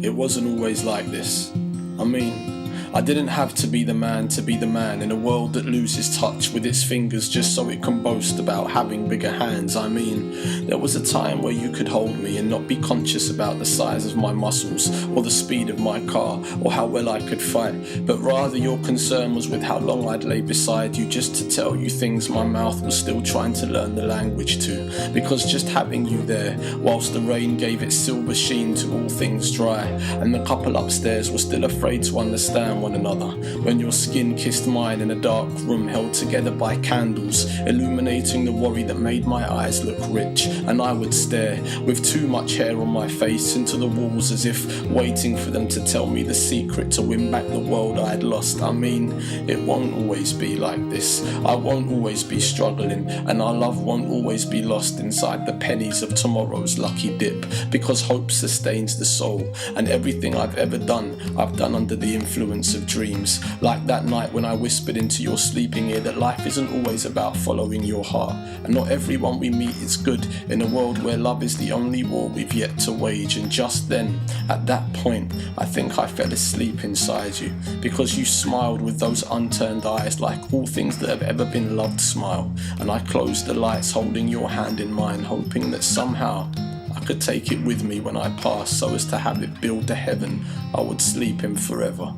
it wasn't always like this. I mean, I didn't have to be the man in a world that loses touch with its fingers just so it can boast about having bigger hands. I mean, there was a time where you could hold me and not be conscious about the size of my muscles or the speed of my car or how well I could fight, but rather your concern was with how long I'd lay beside you just to tell you things my mouth was still trying to learn the language to, because just having you there whilst the rain gave its silver sheen to all things dry, and the couple upstairs were still afraid to understand one another when your skin kissed mine in a dark room held together by candles, illuminating the worry that made my eyes look rich, and I would stare with too much hair on my face into the walls as if waiting for them to tell me the secret to win back the world I had lost. I mean, it won't always be like this. I won't always be struggling, and our love won't always be lost inside the pennies of tomorrow's lucky dip, because hope sustains the soul, and everything I've ever done, I've done under the influence of dreams. Like that night when I whispered into your sleeping ear that life isn't always about following your heart, and not everyone we meet is good in a world where love is the only war we've yet to wage. And just then, at that point, I think I fell asleep inside you, because you smiled with those unturned eyes like all things that have ever been loved smile, and I closed the lights holding your hand in mine, hoping that somehow I could take it with me when I pass, so as to have it build a heaven I would sleep in forever.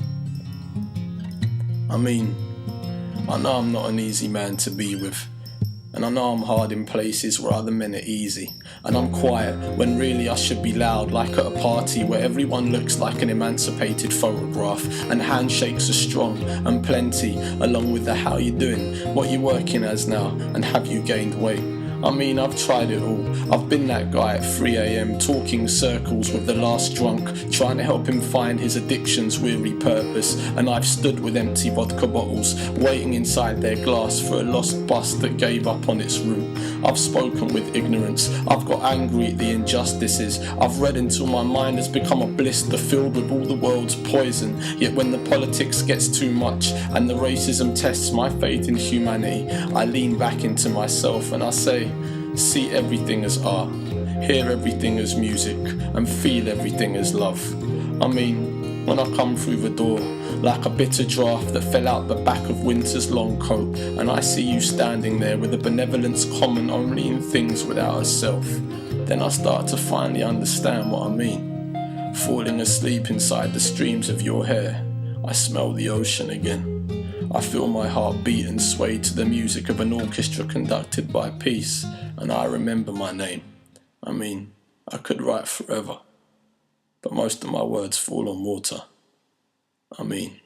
I mean, I know I'm not an easy man to be with, and I know I'm hard in places where other men are easy, and I'm quiet when really I should be loud, like at a party where everyone looks like an emancipated photograph, and handshakes are strong and plenty, along with the how you doing, what you working as now, and have you gained weight. I mean, I've tried it all. I've been that guy at 3 a.m. talking circles with the last drunk, trying to help him find his addiction's weary purpose, and I've stood with empty vodka bottles, waiting inside their glass for a lost bus that gave up on its route. I've spoken with ignorance, I've got angry at the injustices, I've read until my mind has become a blister filled with all the world's poison, yet when the politics gets too much and the racism tests my faith in humanity, I lean back into myself and I say, see everything as art, hear everything as music, and feel everything as love. I mean, when I come through the door, like a bitter draft that fell out the back of winter's long coat, and I see you standing there with a benevolence common only in things without a self, then I start to finally understand what I mean. Falling asleep inside the streams of your hair, I smell the ocean again. I feel my heart beat and sway to the music of an orchestra conducted by peace, and I remember my name. I mean, I could write forever, but most of my words fall on water. I mean,